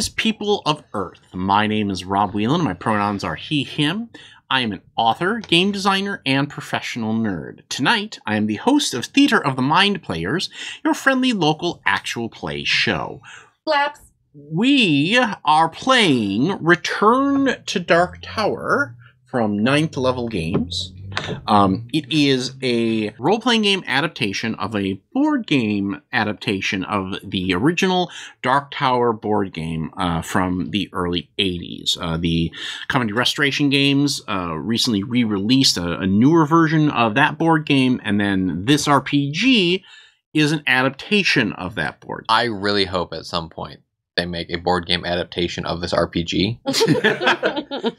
Greetings, people of Earth. My name is Rob Whelan, and my pronouns are he, him. I am an author, game designer, and professional nerd. Tonight, I am the host of Theater of the Mind Players, your friendly local actual play show. Flaps. We are playing Return to Dark Tower from 9th Level Games. It is a role-playing game adaptation of a board game adaptation of the original Dark Tower board game from the early 80s. The Comedy Restoration Games recently re-released a newer version of that board game, and then this RPG is an adaptation of that board game. I really hope at some point they make a board game adaptation of this RPG.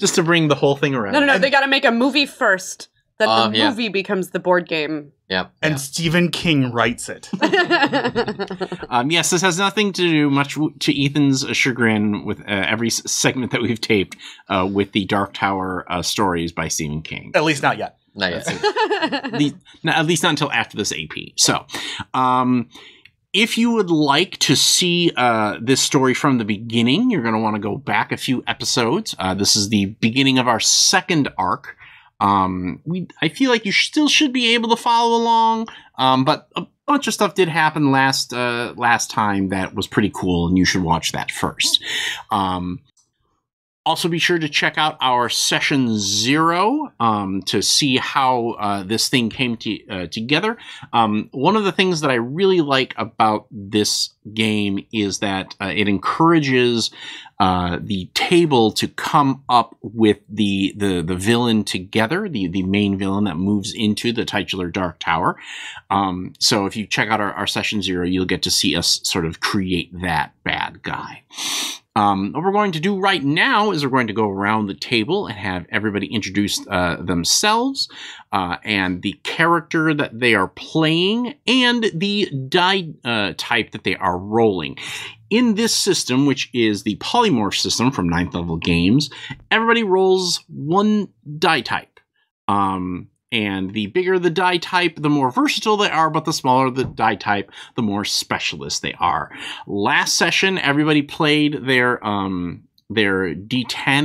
Just to bring the whole thing around. No, they gotta make a movie first. That the yeah. movie becomes the board game. Yep. And Stephen King writes it. Yes, this has nothing to do, much to Ethan's chagrin, with every segment that we've taped with the Dark Tower stories by Stephen King. At least not yet. Not yet. At least not until after this AP. So, if you would like to see this story from the beginning, you're going to want to go back a few episodes. This is the beginning of our second arc. I feel like you still should be able to follow along, but a bunch of stuff did happen last time that was pretty cool, and you should watch that first. Also, be sure to check out our Session 0 to see how this thing came together. One of the things that I really like about this game is that it encourages the table to come up with the villain together, the main villain that moves into the titular Dark Tower. So if you check out our Session 0, you'll get to see us sort of create that bad guy. What we're going to do right now is we're going to go around the table and have everybody introduce themselves and the character that they are playing and the die type that they are rolling. In this system, which is the polymorph system from 9th Level Games, everybody rolls one die type. And the bigger the die type, the more versatile they are, but the smaller the die type, the more specialist they are. Last session, everybody played their D10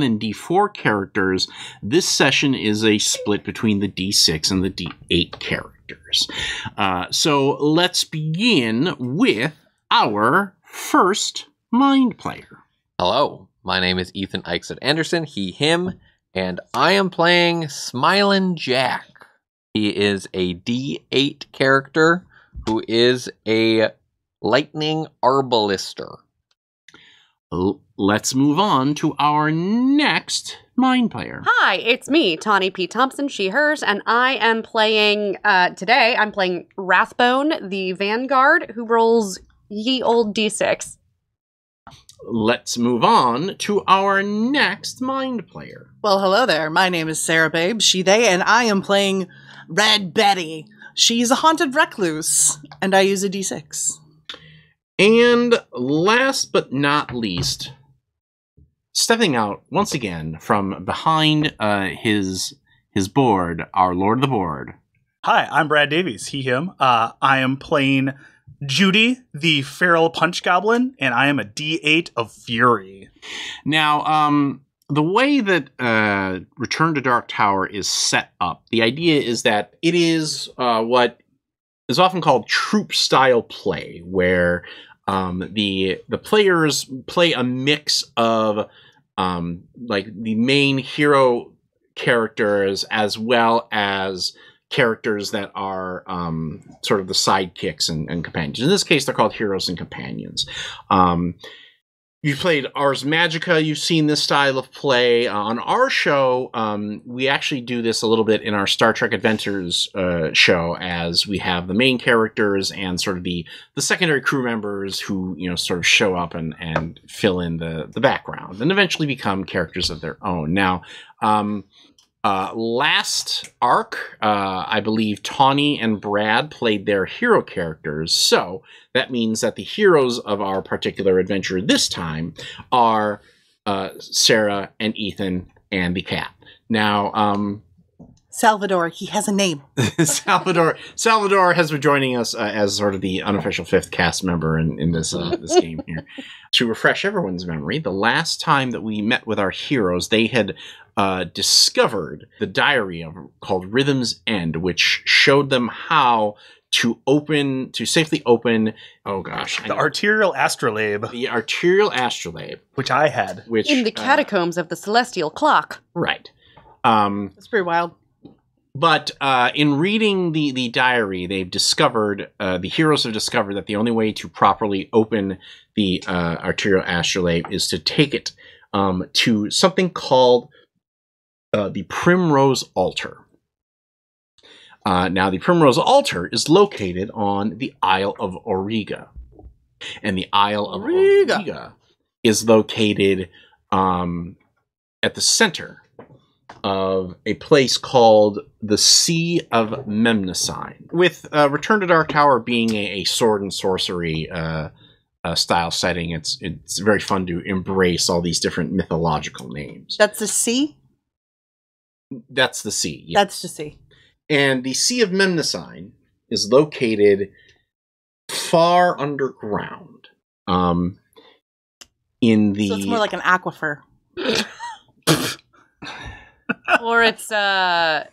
and D4 characters. This session is a split between the D6 and the D8 characters. So let's begin with our first mind player. Hello, my name is Ethan Eichset Anderson, he, him, and I am playing Smilin' Jack. He is a D8 character who is a lightning arbalister. Let's move on to our next mind player. Hi, it's me, Tawny P. Thompson, she, hers, and I am playing, today, I'm playing Rathbone, the Vanguard, who rolls ye old D6. Let's move on to our next mind player. Well, hello there. My name is Sarah Babe, she, they, and I am playing Red Betty. She's a haunted recluse, and I use a D6. And last but not least, stepping out once again from behind his board, our Lord of the Board. Hi, I'm Brad Davies, he, him. I am playing Judy, the Feral Punch Goblin, and I am a D8 of Fury. Now, the way that Return to Dark Tower is set up, the idea is that it is what is often called troop-style play, where the players play a mix of like the main hero characters as well as characters that are sort of the sidekicks and companions. In this case, they're called heroes and companions. You've played Ars Magica. You've seen this style of play. On our show, we actually do this a little bit in our Star Trek Adventures show, as we have the main characters and sort of the secondary crew members who, you know, sort of show up and fill in the background and eventually become characters of their own. Now, last arc, I believe Tawny and Brad played their hero characters, so that means that the heroes of our particular adventure this time are Sarah and Ethan and the cat. Now, Salvador, he has a name. Salvador has been joining us as sort of the unofficial 5th cast member in this this game here. To refresh everyone's memory, the last time that we met with our heroes, they had discovered the diary called Rhythm's End, which showed them how to safely open, the Arterial Astrolabe. The Arterial Astrolabe. Which I had. In the catacombs of the Celestial Clock. Right. That's pretty wild. But in reading the diary, they've discovered, the heroes have discovered that the only way to properly open the Arterial Astrolabe is to take it to something called the Primrose Altar. Now, the Primrose Altar is located on the Isle of Auriga. And the Isle of Auriga is located at the center of a place called the Sea of Memnosine. With Return to Dark Tower being a sword and sorcery style setting, it's very fun to embrace all these different mythological names. That's the sea? That's the sea, yeah. That's the sea. And the Sea of Memnosine is located far underground. In the... So it's more like an aquifer. Or it's oh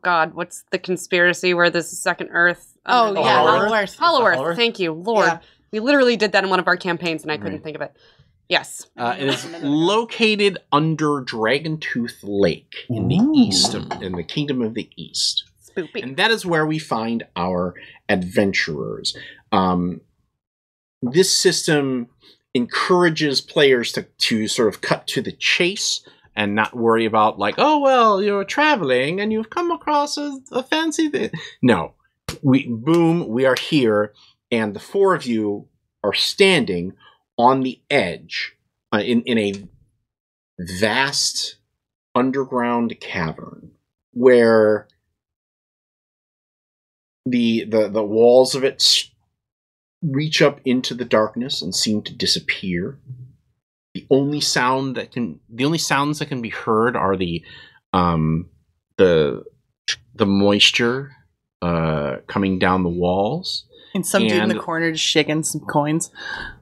god, what's the conspiracy where there's a second Earth? Oh yeah, Hollow Earth. Hollow Earth. Thank you, Lord. Yeah. We literally did that in one of our campaigns, and I couldn't think of it. Yes, it is located under Dragontooth Lake in the east in the Kingdom of the East. Spoopy. And that is where we find our adventurers. This system encourages players to sort of cut to the chase and not worry about like, oh, well, you're traveling and you've come across a fancy thing. No, we are here, and the 4 of you are standing on the edge in a vast underground cavern where the walls of it reach up into the darkness and seem to disappear. The only sounds that can be heard are the moisture coming down the walls, and some dude in the corner just shaking some coins,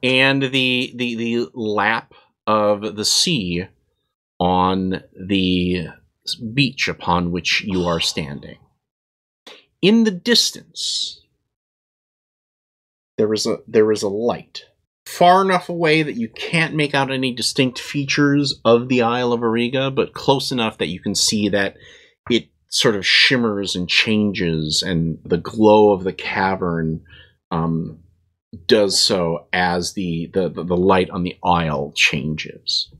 and the lap of the sea on the beach upon which you are standing. In the distance, there is a light far enough away that you can't make out any distinct features of the Isle of Auriga, but close enough that you can see that it sort of shimmers and changes, and the glow of the cavern does so as the light on the isle changes.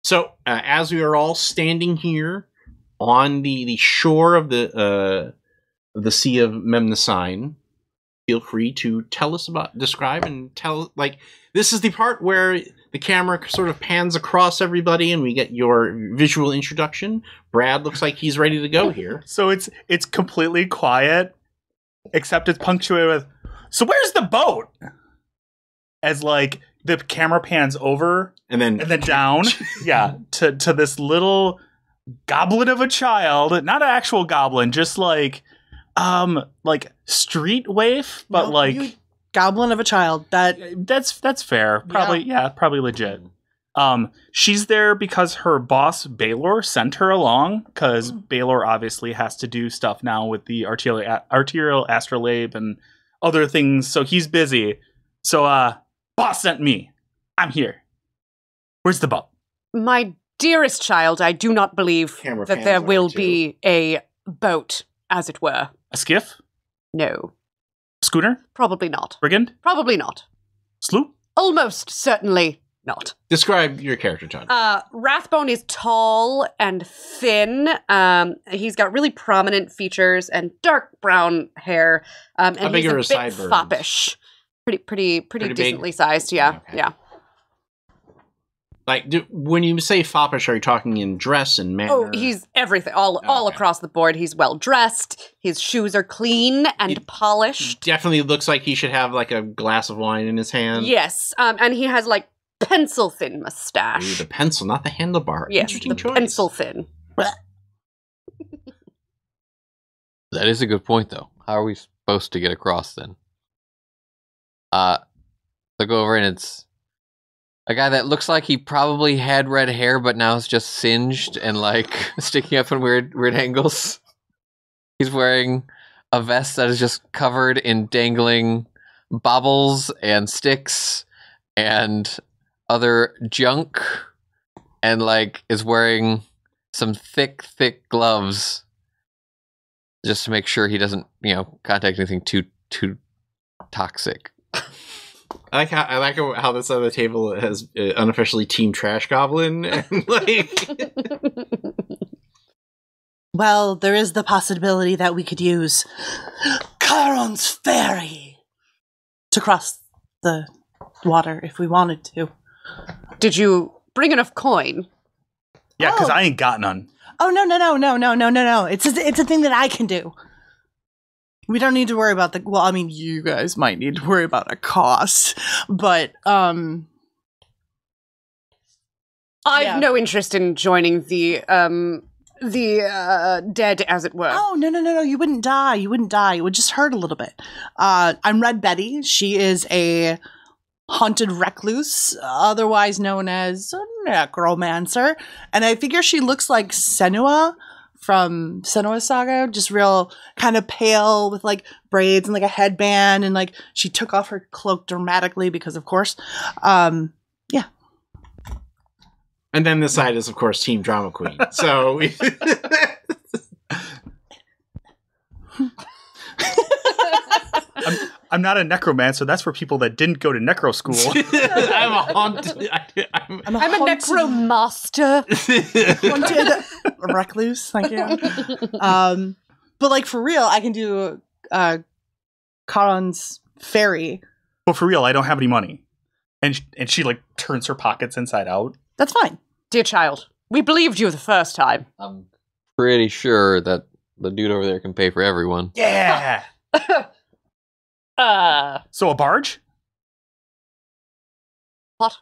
So, as we are all standing here on the shore of the Sea of Memnosine, feel free to describe and tell, like, this is the part where the camera sort of pans across everybody and we get your visual introduction. Brad looks like he's ready to go here. So it's completely quiet, except it's punctuated with, so where's the boat? As like the camera pans over and then down, yeah, to this little goblin of a child, not an actual goblin, just like street waif, but goblin of a child. That's fair. Probably, yeah, probably legit. She's there because her boss Baylor sent her along, because Baylor obviously has to do stuff now with the Arterial Astrolabe and other things, so he's busy. So boss sent me. I'm here. Where's the boat? My dearest child, I do not believe that there will be a boat, as it were. A skiff? No. Schooner? Probably not. Brigand? Probably not. Sloop? Almost certainly not. Describe your character, Todd. Rathbone is tall and thin. He's got really prominent features and dark brown hair. And how big he's are a his bit sideburns? foppish. Pretty decently big? sized, yeah. Okay. Yeah. Like, when you say foppish, are you talking in dress and manner? Oh, he's everything, all across the board. He's well dressed. His shoes are clean and polished. Definitely looks like he should have like a glass of wine in his hand. Yes, and he has like pencil thin mustache. Ooh, the pencil, not the handlebar. Yes, Interesting the choice. pencil thin. That is a good point, though. How are we supposed to get across then? I go over and it's a guy that looks like he probably had red hair, but now it's just singed and like sticking up in weird angles. He's wearing a vest that is just covered in dangling baubles and sticks and other junk, and like is wearing some thick gloves just to make sure he doesn't, contact anything too toxic. I like how this other table has unofficially Team Trash Goblin. And like, Well, there is the possibility that we could use Charon's Ferry to cross the water if we wanted to. Did you bring enough coin? Yeah, because Oh. I ain't got none. Oh, no. It's a thing that I can do. We don't need to worry about you guys might need to worry about a cost, but, I've Yeah. no interest in joining the dead, as it were. oh, no, you wouldn't die. It would just hurt a little bit. I'm Red Betty. She is a haunted recluse, otherwise known as a necromancer, and I figure she looks like Senua from Senua's Saga, just real kind of pale with like braids and like a headband, and like she took off her cloak dramatically because of course. Yeah. and then this side is of course Team Drama Queen. So I'm not a necromancer. That's for people that didn't go to necro school. I'm a haunted. I'm a necromaster. haunted recluse. Thank you. But like for real, I can do Charon's Ferry. But for real, I don't have any money. And she like turns her pockets inside out. That's fine. Dear child, we believed you the first time. I'm pretty sure that the dude over there can pay for everyone. Yeah. So a barge? What?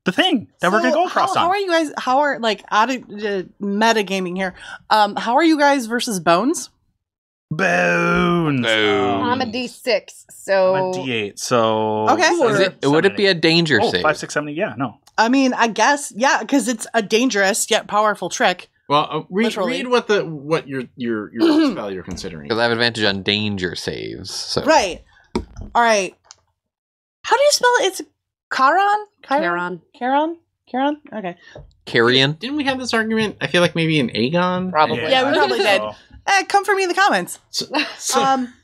The thing that we're gonna go across how on. are you guys? How are like out of metagaming here? How are you guys versus Bones? Bones. Boom. I'm a D6, so... I'm a D8. So Okay. Would it be a danger Oh, save? 5, 6, 7, 8. Yeah, no. I mean, I guess yeah, because it's a dangerous yet powerful trick. Well, Literally. read what your spell you're considering. Because I have advantage on danger saves. So. Right. All right. How do you spell it? It's Charon. Charon. Okay. Carrion. Didn't we have this argument? I feel like maybe an Aegon. Probably. Yeah, we probably did. Come for me in the comments. So,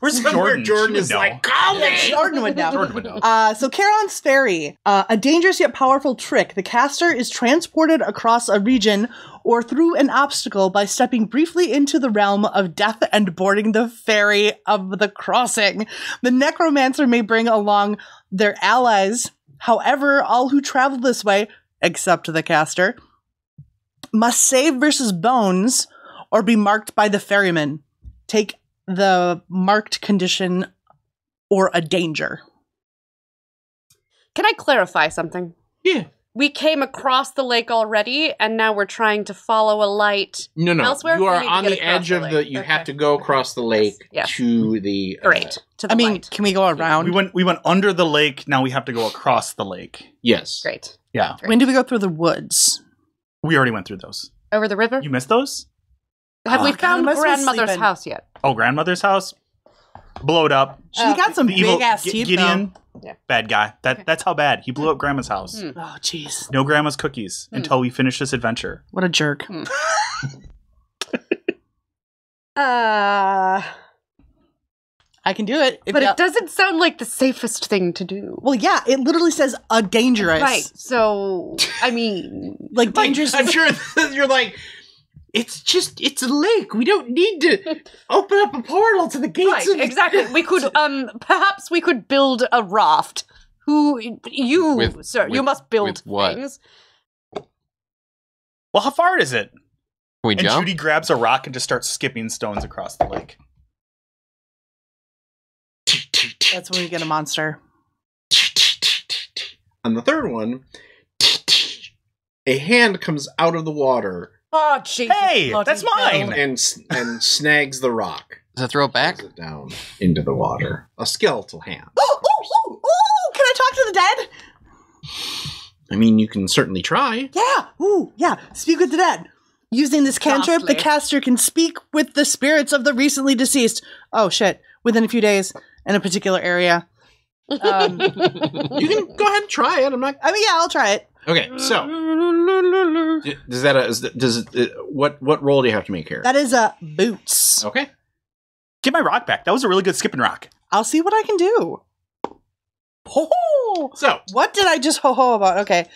Where's somewhere Jordan? Jordan She is would like, know. call me. Jordan would know. Jordan would know. So Charon's Ferry, a dangerous yet powerful trick. The caster is transported across a region or through an obstacle by stepping briefly into the realm of death and boarding the ferry of the crossing. The necromancer may bring along their allies. However, all who travel this way, except the caster, must save versus Bones or be marked by the ferryman. Take the marked condition or a danger. Can I clarify something? Yeah. We came across the lake already, and now we're trying to follow a light. No. Elsewhere? You We are need to on get the across edge the of lake. the. You Okay. have to go across the lake Yes. to the. Great. To the I mean, light. can we go around? We went under the lake. Now we have to go across the lake. Yes. Great. Yeah. When did we go through the woods? We already went through those. Over the river? You missed those? Have Oh, we God, found I must have been grandmother's sleeping. house yet? Oh, grandmother's house? Blowed up. She got some The evil big ass teeth. Gideon, Yeah. bad guy. That's how bad. He blew up grandma's house. Hmm. Though. Oh, jeez. No grandma's cookies until we finish this adventure. What a jerk. Uh, I can do it. but it doesn't sound like the safest thing to do. Well, yeah, it literally says a dangerous. Right. So, I mean, Like dangerous. I'm sure you're like. It's a lake. We don't need to open up a portal to the gates. right, of exactly. We could, perhaps we could build a raft. Sir, you with- must build with what? things. Well, how far is it? Can we And jump? Judy grabs a rock and just starts skipping stones across the lake. That's when we get a monster. On the third one, a hand comes out of the water Oh, Jesus. Hey, bloody that's hell. mine. and snags the rock. Does it throw it back? Throws it down into the water. A skeletal hand. Ooh, can I talk to the dead? I mean, you can certainly try. Yeah. Ooh, yeah. Speak with the dead. Using this cantrip, the Softly. caster can speak with the spirits of the recently deceased. Oh, shit. Within a few days in a particular area. You can go ahead and try it. I'm not. I mean, yeah, I'll try it. Okay, so what roll do you have to make here? That is boots. Okay. Get my rock back. That was a really good skipping rock. I'll see what I can do. Ho-ho! So What did I just ho-ho about? Okay.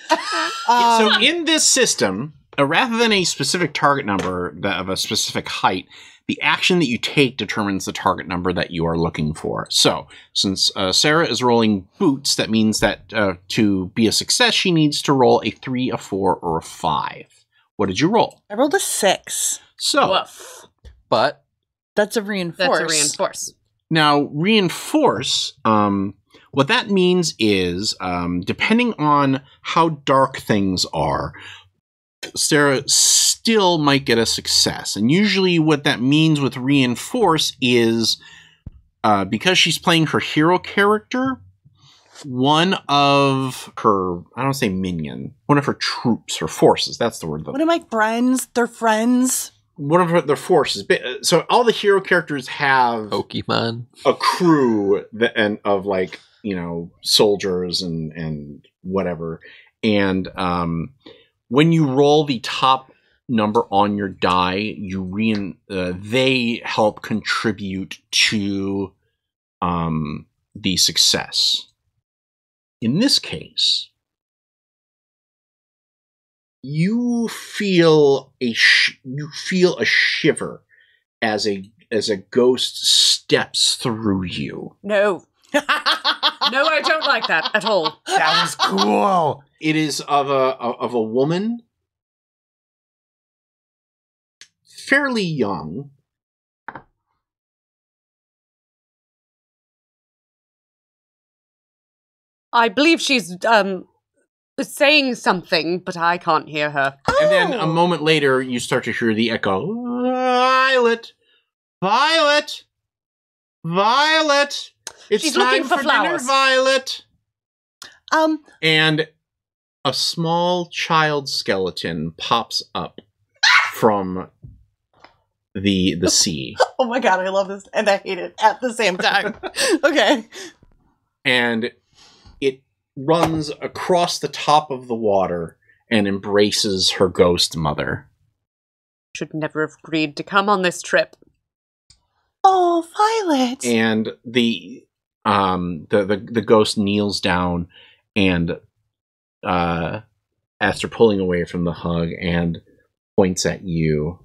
so in this system, rather than a specific target number of a specific height, the action that you take determines the target number that you are looking for. So, since Sarah is rolling boots, that means that to be a success, she needs to roll a 3, a 4, or a 5. What did you roll? I rolled a 6. So, Woof. But That's a reinforce. That's a reinforce. now reinforce, what that means is, depending on how dark things are, Sarah still might get a success. And usually what that means with reinforce is because she's playing her hero character, one of her, I don't say minion, one of her troops, her forces, that's the word. One of my friends, they're friends. One of their forces. So all the hero characters have Pokemon. a crew of like, soldiers and whatever. And when you roll the top number on your die, they help contribute to the success. In this case, you feel a shiver as a ghost steps through you. No. No, I don't like that at all. That was cool. It is of a woman, fairly young. I believe she's saying something, but I can't hear her. And then a moment later, you start to hear the echo, Violet, Violet, Violet. It's She's time looking for dinner, flowers. Violet. Um, And a small child skeleton pops up from the sea. oh my god, I love this, and I hate it at the same time. Okay. And it runs across the top of the water and embraces her ghost mother. Should never have agreed to come on this trip. Oh, Violet. And the ghost kneels down and after pulling away from the hug and points at you.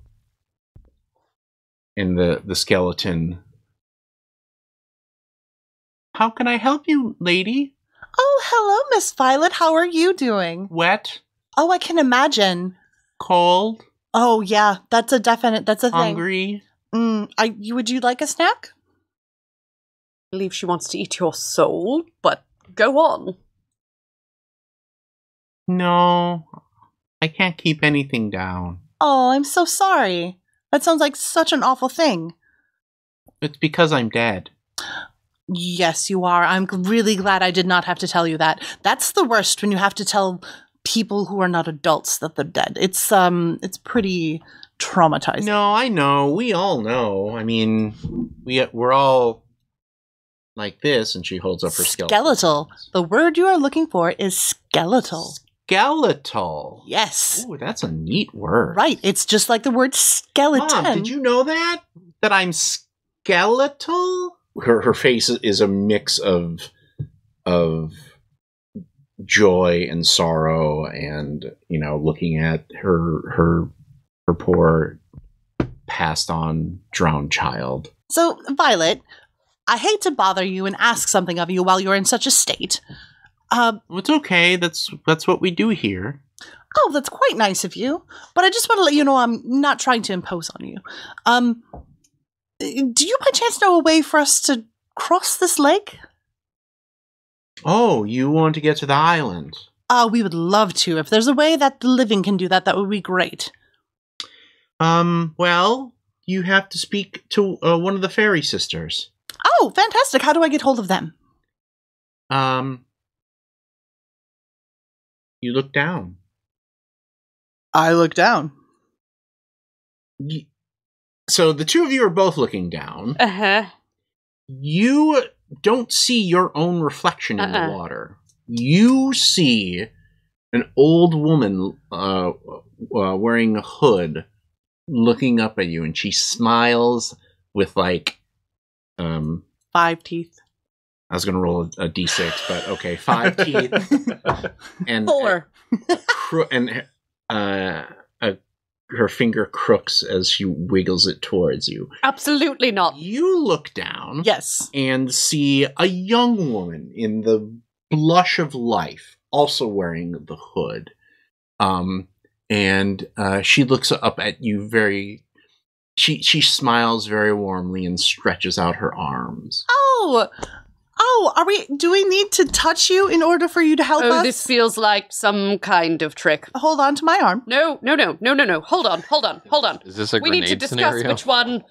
And the skeleton, how can I help you, lady? Oh, hello, Miss Violet. How are you doing? Wet? Oh, I can imagine. Cold? Oh, yeah, that's a thing. Hungry? Would you like a snack? I believe she wants to eat your soul, but go on. No, I can't keep anything down. Oh, I'm so sorry. That sounds like such an awful thing. It's because I'm dead. Yes, you are. I'm really glad I did not have to tell you that. That's the worst when you have to tell people who are not adults that they're dead. It's pretty traumatizing. No, I know. We all know. I mean, we're all like this, and she holds up her Skeletal. The word you are looking for is skeletal. Skeletal. Yes. Ooh, that's a neat word. Right. It's just like the word skeleton. Mom, did you know that? That I'm skeletal? Her face is a mix of joy and sorrow, and looking at her poor passed on drowned child. So, Violet, I hate to bother you and ask something of you while you're in such a state. It's okay. That's what we do here. Oh, that's quite nice of you. But I just want to let you know I'm not trying to impose on you. Do you by chance know a way for us to cross this lake? Oh, you want to get to the island? We would love to. If there's a way that the living can do that, that would be great. Well, you have to speak to one of the fairy sisters. Oh, fantastic. How do I get hold of them? You look down. I look down. So the two of you are both looking down. Uh-huh. You don't see your own reflection in the water. You see an old woman wearing a hood looking up at you, and she smiles with, like... 5 teeth. I was going to roll a d6, but okay, 5 teeth. And 4. Her finger crooks as she wiggles it towards you. Absolutely not. You look down, Yes. and see a young woman in the blush of life, also wearing the hood. And she looks up at you very... She smiles very warmly and stretches out her arms. Do we need to touch you in order for you to help us? This feels like some kind of trick. Hold on to my arm. No. Hold on. Is this a We need grenade to discuss scenario?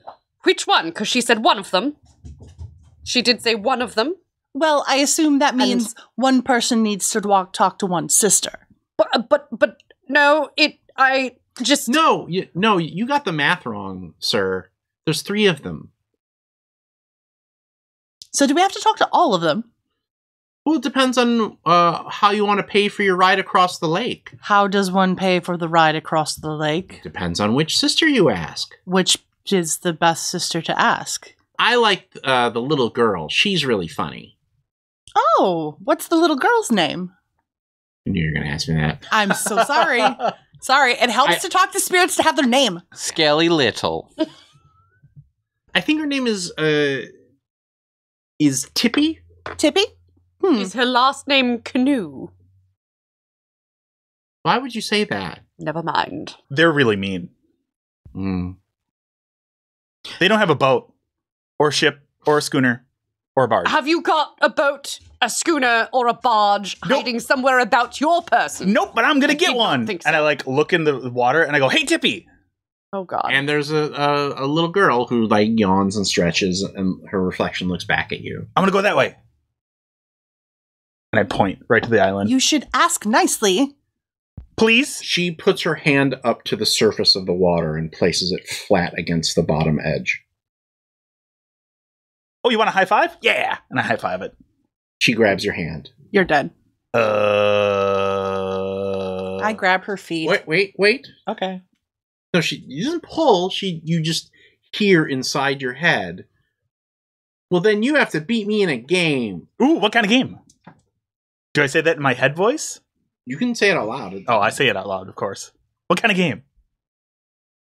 which one, because she said one of them. She did say one of them. Well, I assume that means one person needs to talk to one sister. But no, I just... No, you got the math wrong, sir. There's 3 of them. So do we have to talk to all of them? Well, it depends on how you want to pay for your ride across the lake. How does one pay for the ride across the lake? Depends on which sister you ask. Which is the best sister to ask? I like the little girl. She's really funny. Oh, what's the little girl's name? I knew you were going to ask me that. I'm so sorry. Sorry, it helps to talk to spirits to have their name. Skelly Little. I think her name is Tippy. Tippy? Is her last name Canoe? Why would you say that? Never mind. They're really mean. They don't have a boat, or a ship, or a schooner, or a barge. Have you got a boat, a schooner, or a barge hiding somewhere about your person? Nope, but I'm gonna get did not one. think so. And I look in the water and I go, "Hey, Tippy." Oh, God. And there's a little girl who yawns and stretches, and her reflection looks back at you. I'm gonna go that way. And I point right to the island. You should ask nicely. Please? She puts her hand up to the surface of the water and places it flat against the bottom edge. Oh, you want a high five? Yeah. And I high five it. She grabs your hand. You're dead. I I grab her feet. Wait. Okay. No, she doesn't pull. You just hear inside your head. Well, then you have to beat me in a game. Ooh, what kind of game? Do I say that in my head voice? You can say it out loud. Oh, I say it out loud, of course. What kind of game?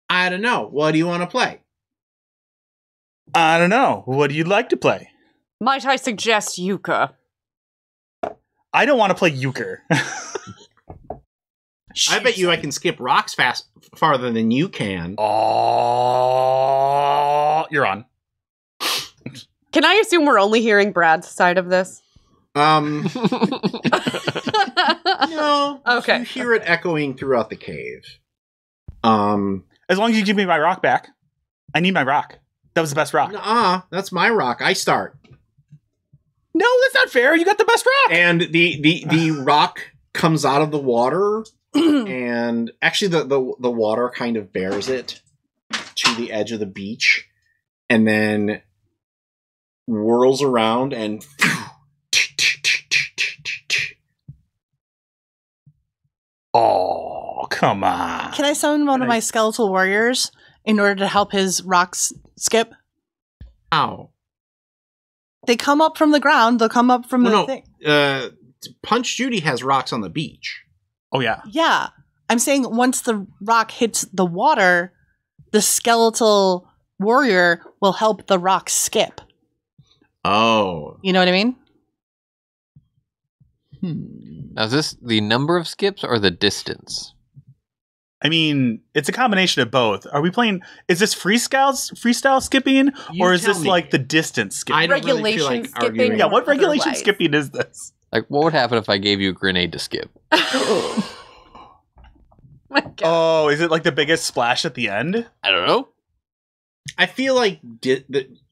I don't know. What do you want to play? I don't know. What do you like to play? Might I suggest euchre? I don't want to play euchre. I bet you I can skip rocks farther than you can. Oh, you're on. Can I assume we're only hearing Brad's side of this? No. Okay. You hear it echoing throughout the cave. As long as you give me my rock back. I need my rock. That was the best rock. That's my rock. I start. No, that's not fair. You got the best rock. And the rock comes out of the water, and actually the water kind of bears it to the edge of the beach, and then whirls around and Oh, come on. Can I summon one of my skeletal warriors in order to help his rocks skip? How? They come up from the ground. They'll come up from the thing. Punch Judy has rocks on the beach. Oh, yeah. Yeah. I'm saying once the rock hits the water, the skeletal warrior will help the rock skip. Oh. You know what I mean? Now, is this the number of skips or the distance? I mean, it's a combination of both. Are we playing... Is this freestyle skipping? Or is this like the distance skipping? I don't really feel like Regulation skipping? arguing. Yeah, what regulation Otherwise. skipping is this? Like, what would happen if I gave you a grenade to skip? My God. Oh, is it like the biggest splash at the end? I don't know. I feel like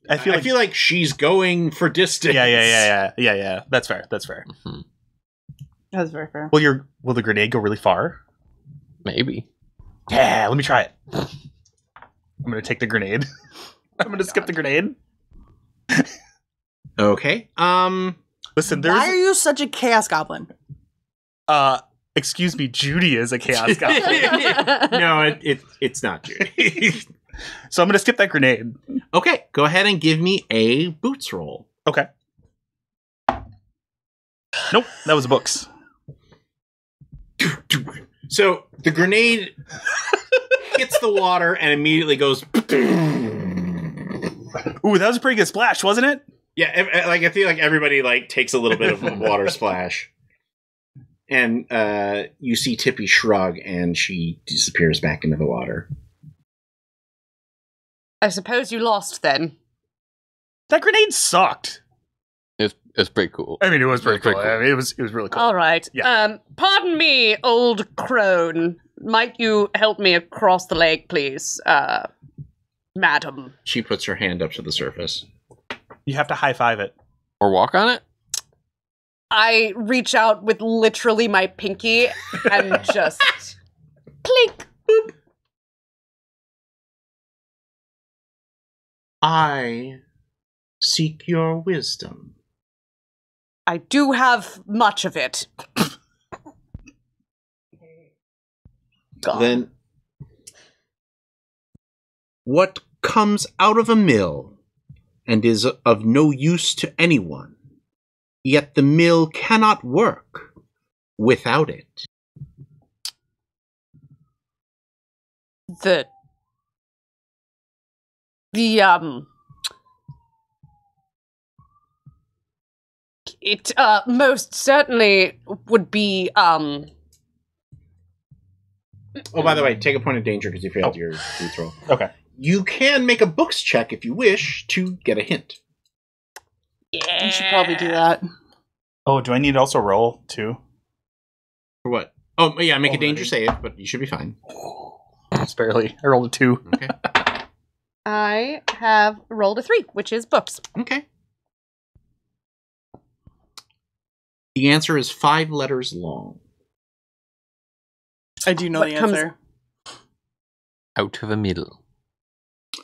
I feel like she's going for distance. Yeah. That's fair. Mm-hmm. That's very fair. Will the grenade go really far? Maybe. Yeah, let me try it. I'm gonna take the grenade. I'm gonna skip the grenade. Okay. Listen, Why are you such a chaos goblin? Excuse me, Judy is a chaos goblin. No, it's not Judy. So I'm gonna skip that grenade. Okay, go ahead and give me a boots roll. Okay. Nope, that was books. So the grenade hits the water and immediately goes. Ooh, that was a pretty good splash, wasn't it? Yeah, like I feel like everybody like takes a little bit of a water splash, and you see Tippy shrug, and she disappears back into the water. I suppose you lost then. That grenade sucked. It's pretty cool. I mean, it was pretty cool. cool. I mean, it was really cool. All right. Yeah. Pardon me, old crone. Might you help me across the lake, please, madam? She puts her hand up to the surface. You have to high five it. Or walk on it? I reach out with literally my pinky and just clink. Boop. I seek your wisdom. I do have much of it. God. Then, what comes out of a mill and is of no use to anyone, yet the mill cannot work without it? It most certainly would be Oh, by the way, take a point of danger because you failed your boots roll. Okay. You can make a books check if you wish to get a hint. Yeah. You should probably do that. Oh, do I need to also roll too? For what? Oh, yeah, make a Already. danger save, but you should be fine. Just barely. I rolled a 2. Okay. I have rolled a 3, which is books. Okay. The answer is 5 letters long. I do know What the comes- answer. Out of a middle.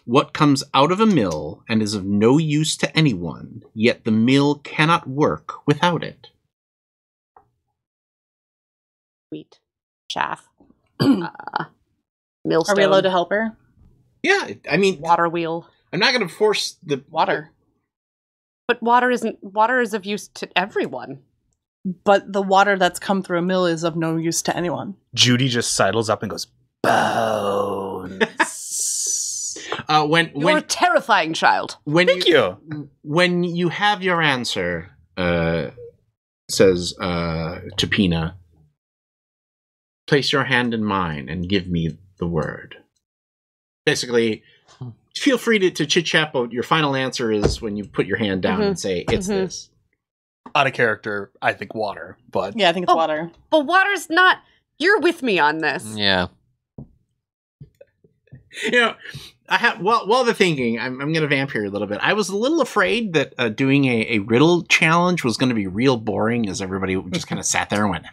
What comes out of a mill and is of no use to anyone, yet the mill cannot work without it? Wheat. Chaff. Millstone. Are we allowed to help her? Yeah, I mean, Water wheel. I'm not going to force the Water. But water is of use to everyone. But the water that's come through a mill is of no use to anyone. Judy just sidles up and goes, bones. You're a terrifying child. Thank you. When you have your answer, says Topina, place your hand in mine and give me the word. Basically, feel free to chit-chat, but your final answer is when you put your hand down and say, it's this. Out of character, I think water, but Yeah, I think it's water. But water's not... You're with me on this. Yeah. You know, I have while they're thinking, I'm going to vamp here a little bit. I was a little afraid that doing a riddle challenge was going to be real boring, as everybody just kind of sat there and went.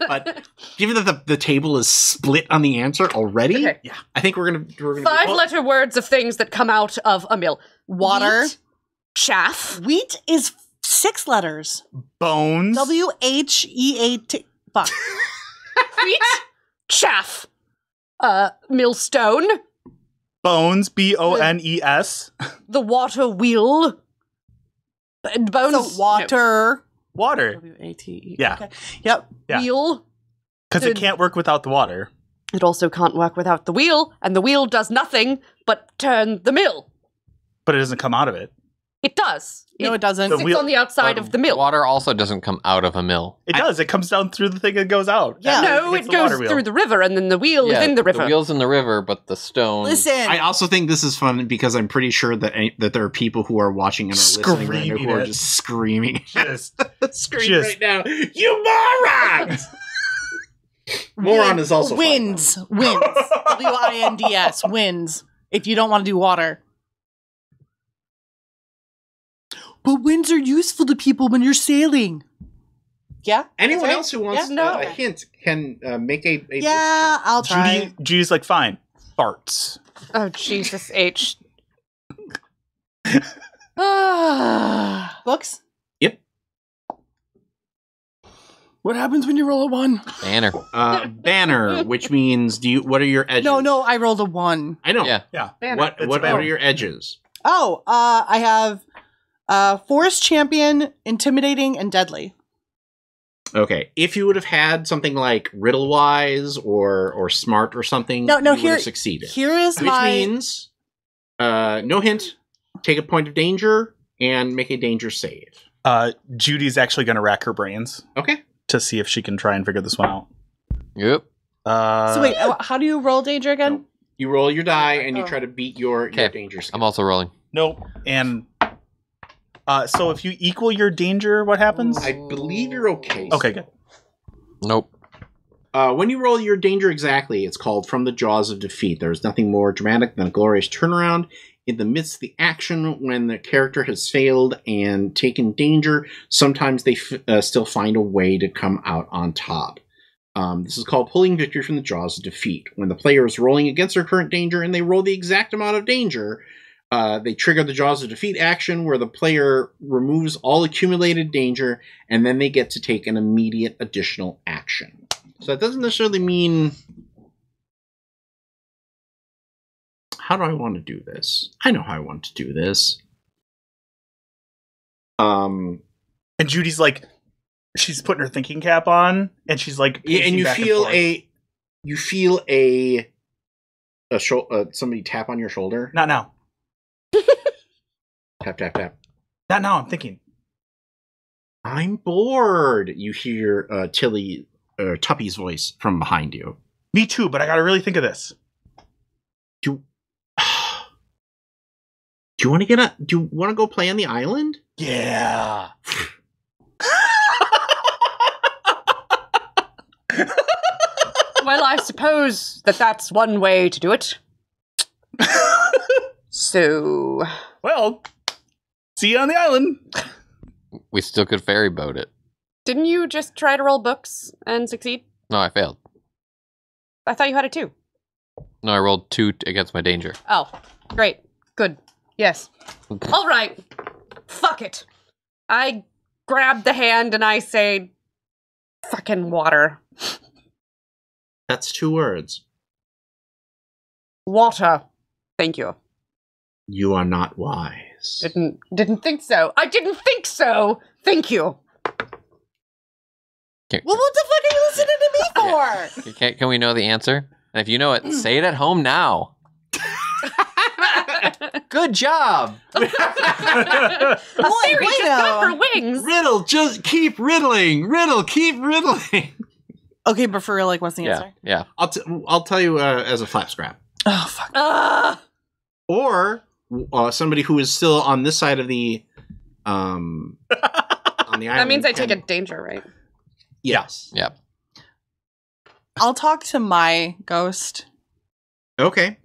But given that the table is split on the answer already, Okay. yeah, I think we're gonna 5-letter words of things that come out of a mill. Water. Wheat, chaff. Wheat is 6 letters. bones. WHEAT. Fuck. Wheat, chaff. Millstone. Bones, BONES. The water wheel. Bones. So water. Water. WATE. Yeah. Okay. Yep. Yeah. Wheel. Because it can't work without the water. It also can't work without the wheel, and the wheel does nothing but turn the mill. But it doesn't come out of it. It does. No, it doesn't. The Sits wheel- on the outside of the mill. Water also doesn't come out of a mill. It does. It comes down through the thing and goes out. Yeah. No, hits it the water goes wheel. through the river, and then the wheel is in the river. The wheel's in the river, but the stone... Listen. I also think this is fun because I'm pretty sure that there are people who are watching and are listening right now who are Screaming it. just screaming. Just, Scream Just- right now. You morons! Moron is also Wins. Wins. WINDS. Wins. if you don't want to do water. But winds are useful to people when you're sailing. Yeah? Anyone That's right? else who wants Yeah, no. a hint can make a Yeah, I'll try. Judy's like, fine. Farts. Oh, Jesus H. Books? Yep. What happens when you roll a 1? Banner. Banner, which means what are your edges? No, I rolled a 1. I know. Yeah. Banner. What are your edges? Oh, I have Forest Champion, Intimidating, and Deadly. Okay. If you would have had something like Riddle Wise or Smart or something, No, you would here- have succeeded. Here is Which my... means no hint, take a point of danger, and make a danger save. Judy's actually going to rack her brains Okay. to see if she can try and figure this one out. Yep. So wait, how do you roll danger again? Nope. You roll your die and you Oh. try to beat your Okay. danger skill. I'm also rolling. Nope. And so if you equal your danger, what happens? I believe you're okay. Okay, good. Nope. When you roll your danger exactly, it's called From the Jaws of Defeat. There's nothing more dramatic than a glorious turnaround in the midst of the action when the character has failed and taken danger. Sometimes they still find a way to come out on top. This is called Pulling Victory from the Jaws of Defeat. When the player is rolling against their current danger and they roll the exact amount of danger, they trigger the Jaws of Defeat action where the player removes all accumulated danger and then they get to take an immediate additional action. So that doesn't necessarily mean... How do I want to do this? I know how I want to do this. And Judy's like, she's putting her thinking cap on, and she's like, Yeah, and pacing you back feel forth. somebody tap on your shoulder. Not now. Tap, tap, tap. Not now. I'm thinking. I'm bored. You hear Tuppy's voice from behind you. Me too, but I got to really think of this. Do you want to go play on the island? Yeah. Well, I suppose that's one way to do it. So, Well, see you on the island. We still could ferry boat it. didn't you just try to roll books and succeed? No, I failed. I thought you had a 2. No, I rolled 2 against my danger. Oh, great. Good. Yes. All right. Fuck it. I grab the hand and I say, fucking water. That's 2 words. Water. Thank you. You are not wise. Didn't think so. I didn't think so. Thank you. Can, Well, what the fuck are you listening to me for? can we know the answer? And if you know it, say it at home now. Good job. A fairy just got her wings. Riddle, just keep riddling. Riddle, keep riddling. Okay, but for real, like, what's the answer? Yeah. I'll tell you as a flap scrap. Oh, fuck. Or somebody who is still on this side of the on the island. That means I take a danger, right? Yes. Yeah. I'll talk to my ghost. Okay.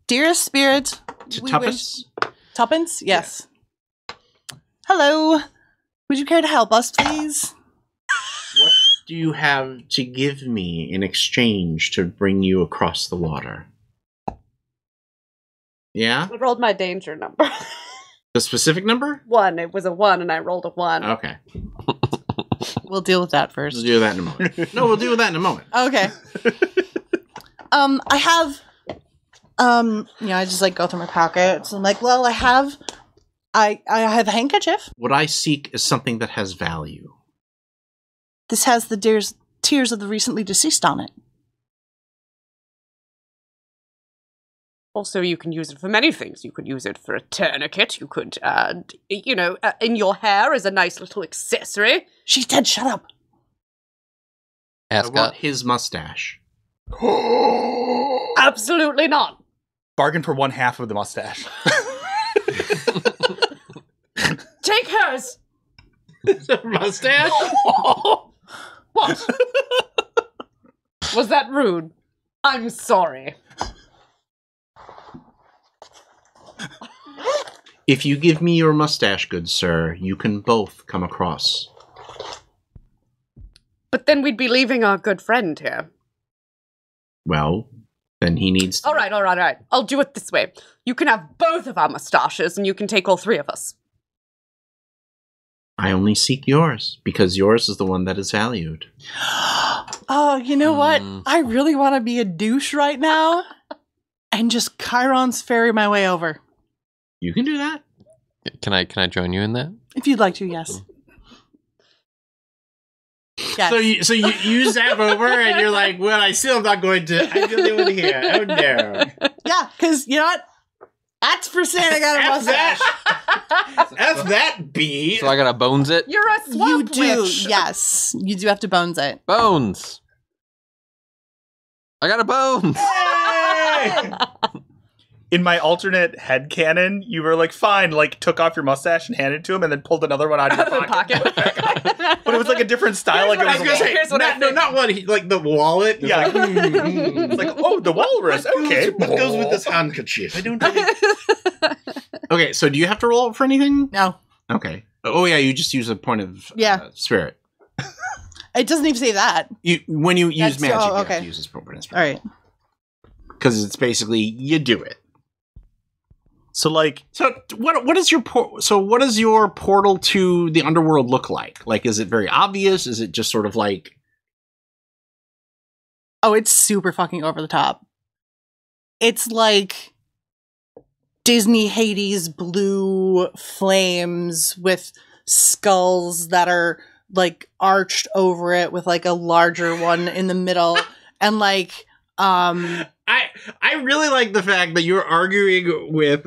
Dearest spirit, To we Tuppence. Tuppence? Yes. Hello. Would you care to help us, please? What do you have to give me in exchange to bring you across the water? Yeah? I rolled my danger number. The specific number? 1. It was a 1 and I rolled a 1. Okay. We'll deal with that first. We'll do that in a moment. No, we'll deal with that in a moment. Okay. I have, I just like go through my pockets. I'm like, well, I have a handkerchief. What I seek is something that has value. This has the tears of the recently deceased on it. Also, you can use it for many things. You could use it for a tourniquet. You could, in your hair as a nice little accessory. She's dead. Shut up. I Ascot. want his mustache. Absolutely not. Bargain for 1/2 of the mustache. Take hers. Mustache? What? Was that rude? I'm sorry. If you give me your mustache, good sir, you can both come across. But then we'd be leaving our good friend here. Well, then he needs to... All right. I'll do it this way. You can have both of our mustaches, and you can take all three of us. I only seek yours, because yours is the one that is valued. Oh, you know what? I really want to be a douche right now and just Chiron's ferry my way over. You can do that. Can I join you in that? If you'd like to, yes. Yes. So you zap over and you're like, well, I still am not going to. I really want to hear. Oh no. Yeah, because you know what? That's for saying I got a mustache. F that B. So I gotta bones it? You're a You swamp do, witch. yes. You do have to bones it. Bones! I got a bones! In my alternate headcanon, you were like, fine, like, took off your mustache and handed it to him and then pulled another one out of your pocket. But it was like a different style. Like, it was not one, like the wallet. It's yeah. like, It's like, oh, the walrus. Okay. What goes with this handkerchief? I don't know. Okay, so do you have to roll for anything? No. Okay. Oh, yeah, you just use a point of spirit. It doesn't even say that. When you use magic, okay. you have to use this point of spirit. All right. Because it's basically, you do it. So, like... So, what is your portal to the underworld look like? Like, is it very obvious? Is it just sort of like... Oh, it's super fucking over the top. It's like Disney Hades blue flames with skulls that are like arched over it with like a larger one in the middle. And like, I really like the fact that you're arguing with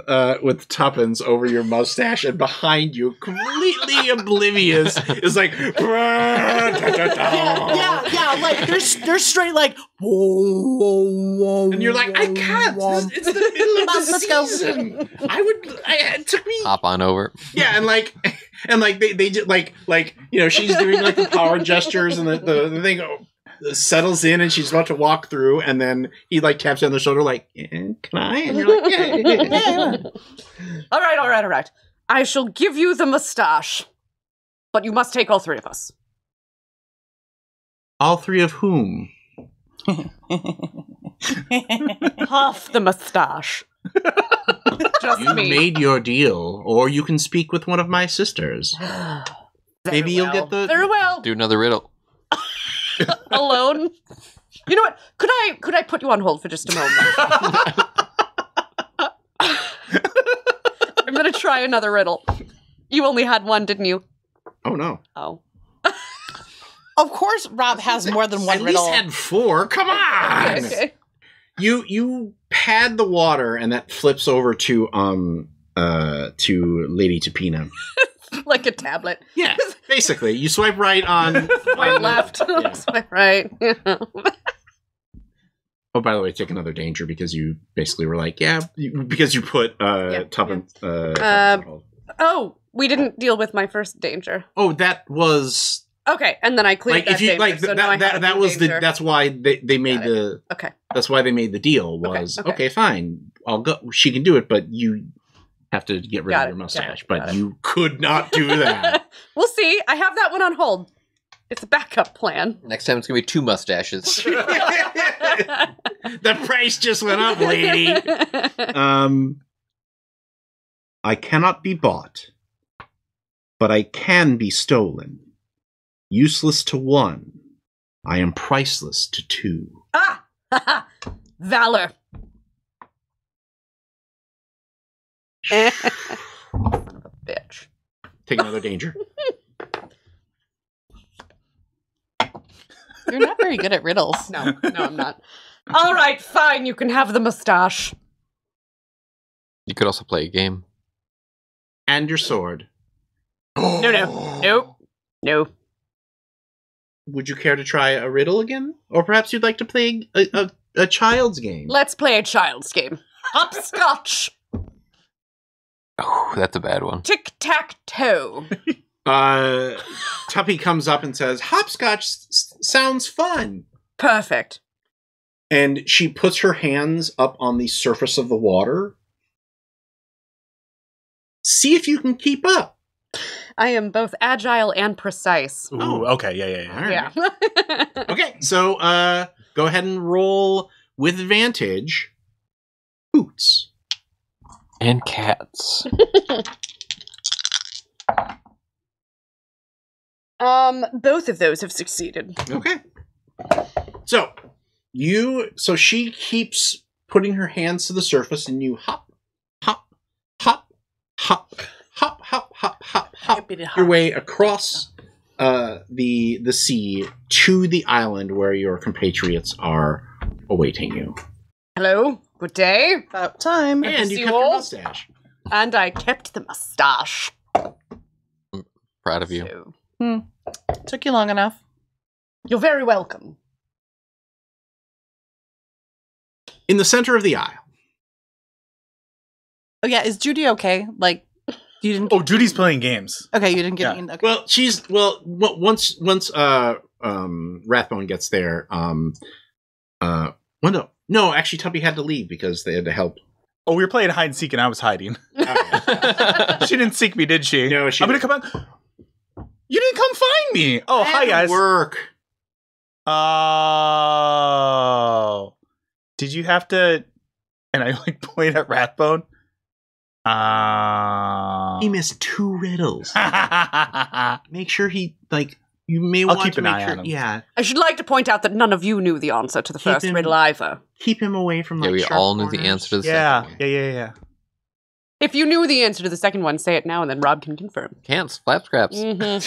Tuppence over your mustache, and behind you, completely oblivious, is like, yeah, like they're straight like, whoa, and you're like, I can't. It's the middle of the Let's go. season. It took me. Hop on over. Yeah, and they just like you know, she's doing like the power gestures, and the thing settles in, and she's about to walk through, and then he like taps you on the shoulder like, can I? And you're like, yeah. All right. I shall give you the mustache, but you must take all three of us. All three of whom? Half the mustache. Just You me. made your deal, or you can speak with one of my sisters. Maybe you'll get the... Very well. Do another riddle. Alone. You know what? Could I put you on hold for just a moment? I'm gonna try another riddle. You only had one, didn't you? Oh, no. Oh. of course Rob has more than one At riddle. least had 4. Come on! Okay. You pad the water, and that flips over to Lady Tapina. Like a tablet. Yeah, basically. You swipe right on... Swipe left. Yeah. Swipe right. Oh, by the way, take another danger, because you basically were like, because you put Tuppence... Oh, we didn't deal with my first danger. Oh, that was... Okay, and then I cleared Like, that if you danger, like so now I have a that new was danger. that's why they made the Okay. that's why they made the deal was Okay. Fine, I'll go, she can do it, but you have to get rid of your mustache. But you could not do that. We'll see. I have that one on hold. It's a backup plan. Next time it's gonna be 2 mustaches. The price just went up, lady. I cannot be bought, but I can be stolen. Useless to one, I am priceless to 2. Ah! Valor. Son of a bitch. Take another danger. You're not very good at riddles. No, I'm not. All right, fine. You can have the mustache. You could also play a game. And your sword. No. Would you care to try a riddle again? Or perhaps you'd like to play a child's game? Let's play a child's game. Hopscotch. Oh, that's a bad one. Tic-tac-toe. Tuppy comes up and says, hopscotch sounds fun. Perfect. And she puts her hands up on the surface of the water. See if you can keep up. I am both agile and precise. Ooh, Oh. okay, yeah. All right. Yeah. Okay, so go ahead and roll with advantage. Boots. And cats. Both of those have succeeded. Okay. So she keeps putting her hands to the surface, and you hop, hop, hop, hop, hop, hop, hop, hop, hop your way across the sea to the island where your compatriots are awaiting you. Hello, good day. About time. And you see kept your all? mustache. And I kept the mustache. Proud of you. So, Took you long enough. you're very welcome. In the center of the isle. Oh yeah, is Judy okay? Like, you didn't. Oh, Judy's playing games. Okay, you didn't get Yeah. me. Okay. Well, once Rathbone gets there, no, actually Tubby had to leave because they had to help. Oh, we were playing hide and seek, and I was hiding. She didn't seek me, did she? No, she I'm gonna come out. You didn't come find me. Oh, hi guys. Work. Oh, did you have to? And I like point at Rathbone. He missed 2 riddles. I'll Make sure you may want keep to an make eye sure. on him. Yeah, I should like to point out that none of you knew the answer to the Keep first him- riddle either. keep him away from. Yeah, we sharp all knew the corners. answer to the Yeah, second one. yeah. If you knew the answer to the second one, say it now, and then Rob can confirm. Can't flap scraps. Mhm.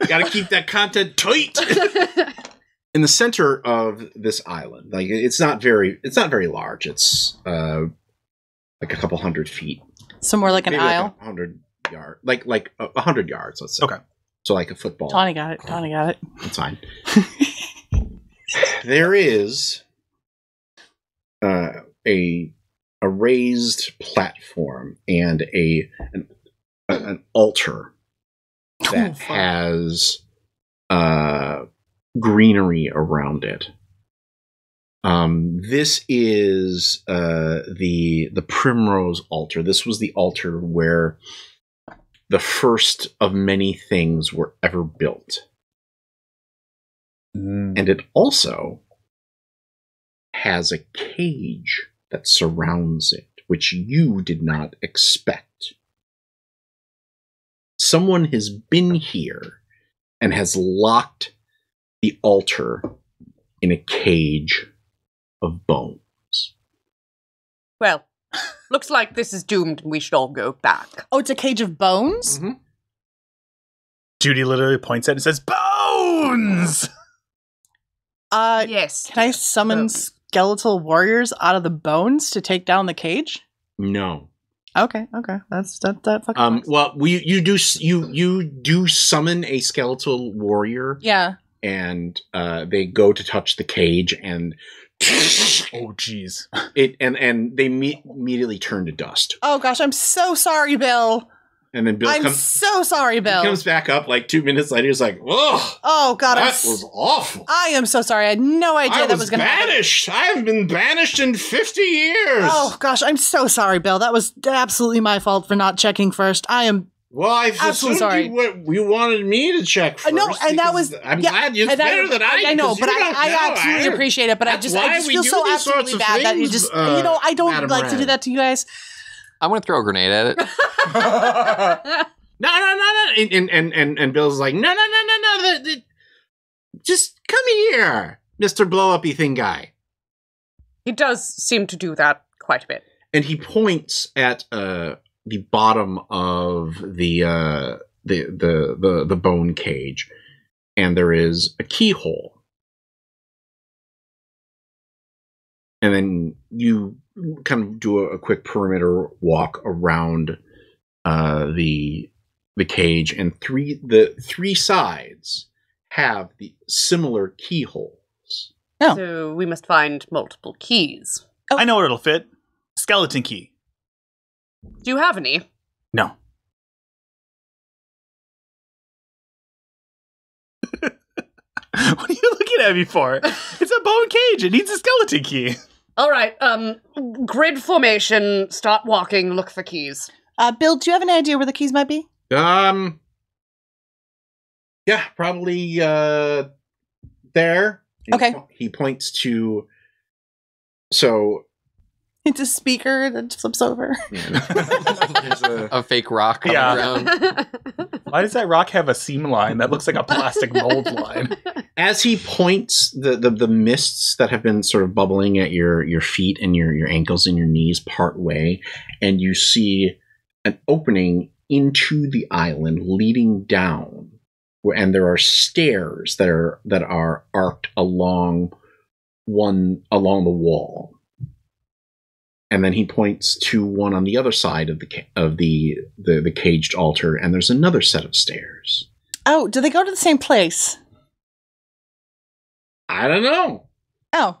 Got to keep that content tight. In the center of this island, like it's not very large. It's like a couple 100 feet. Somewhere like an Maybe aisle. like 100 yards, like 100 yards. Let's say. Okay. So like a football. Tawny got it. Tawny got it. That's fine. There is a raised platform and an altar that has greenery around it. This is the Primrose Altar. This was the altar where the first of many things were ever built. And it also has a cage that surrounds it, which you did not expect. Someone has been here and has locked the altar in a cage of bones. Well, looks like this is doomed and we should all go back. Oh, it's a cage of bones? Mm-hmm. Judy literally points at it and says, "Bones!" Yes. Can I summon skeletal warriors out of the bones to take down the cage? No. Okay. That fucking sucks. Well, you do summon a skeletal warrior, Yeah. and they go to touch the cage, and Oh, jeez. and they immediately turn to dust. Oh gosh, I'm so sorry, Bill. And then Bill I'm comes. so sorry, Bill. He comes back up like 2 minutes later. He's like, "Ugh, Oh god, that was awful. I am so sorry. I had no idea I that was was going to happen. banished. I've been banished in 50 years." Oh gosh, I'm so sorry, Bill. That was absolutely my fault for not checking first. I am Well, I Absolutely assumed sorry. you wanted me to check first. no, and that because was I'm yeah, glad it's and better than I know, because but you don't I know. absolutely appreciate it. But I That's just why we feel do so these sorts absolutely of bad that you things, just I don't Madam like to do Red. that to you guys. I'm gonna throw a grenade at it. No. And Bill's like, no. Just come here, Mr. Blow-Uppy Thing Guy. He does seem to do that quite a bit. And he points at the bottom of the bone cage, and there is a keyhole. And then you kind of do a quick perimeter walk around the cage, and the three sides have the similar keyholes. Oh. So we must find multiple keys. I know where it'll fit. Skeleton key. Do you have any? No. What are you looking at me for? It's a bone cage. It needs a skeleton key. All right, grid formation, start walking, look for keys. Bill, do you have any idea where the keys might be? Yeah, probably there. Okay. He points to. So. It's a speaker that flips over. There's A fake rock on Yeah. the ground. Why does that rock have a seam line that looks like a plastic mold line? As he points, the mists that have been sort of bubbling at your feet and your ankles and your knees part way, and you see an opening into the island leading down, and there are stairs that are arced along the wall. And then he points to one on the other side of the caged altar, and there's another set of stairs. Oh, do they go to the same place? I don't know. Oh.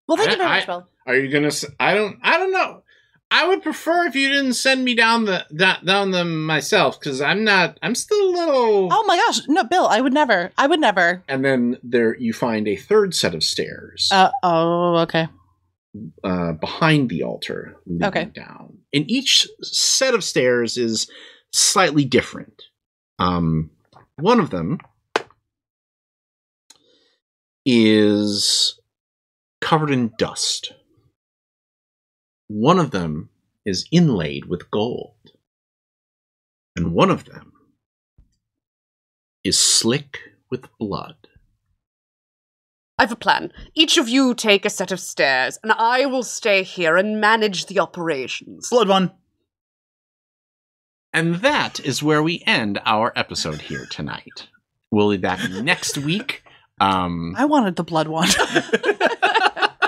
Well, thank you very much, Bill. Are you gonna? I don't know. I would prefer if you didn't send me down them myself, because I'm still a little. Oh my gosh, no, Bill, I would never. And then there you find a third set of stairs. Okay. Behind the altar, leading down. And each set of stairs is slightly different. One of them is covered in dust. One of them is inlaid with gold. And one of them is slick with blood. I have a plan. Each of you take a set of stairs, and I will stay here and manage the operations. Blood one. And that is where we end our episode here tonight. We'll be back next week. I wanted the blood one.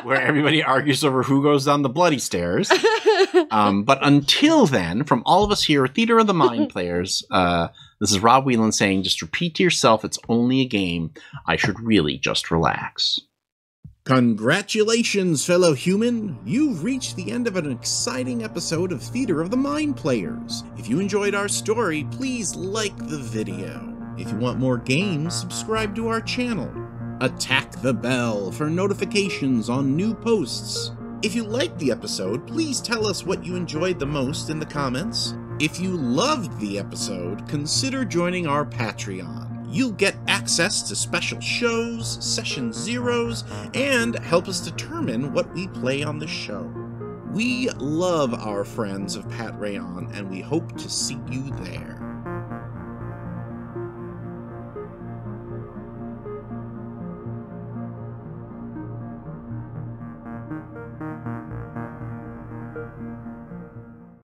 Where everybody argues over who goes down the bloody stairs. But until then, from all of us here at Theater of the Mind players, this is Rob Whelan saying, just repeat to yourself, it's only a game. I should really just relax. Congratulations, fellow human! You've reached the end of an exciting episode of Theater of the Mind Players. If you enjoyed our story, please like the video. If you want more games, subscribe to our channel. Attack the bell for notifications on new posts. If you liked the episode, please tell us what you enjoyed the most in the comments. If you loved the episode, consider joining our Patreon. You'll get access to special shows, session zeros, and help us determine what we play on the show. We love our friends of Pat Rayon, and we hope to see you there.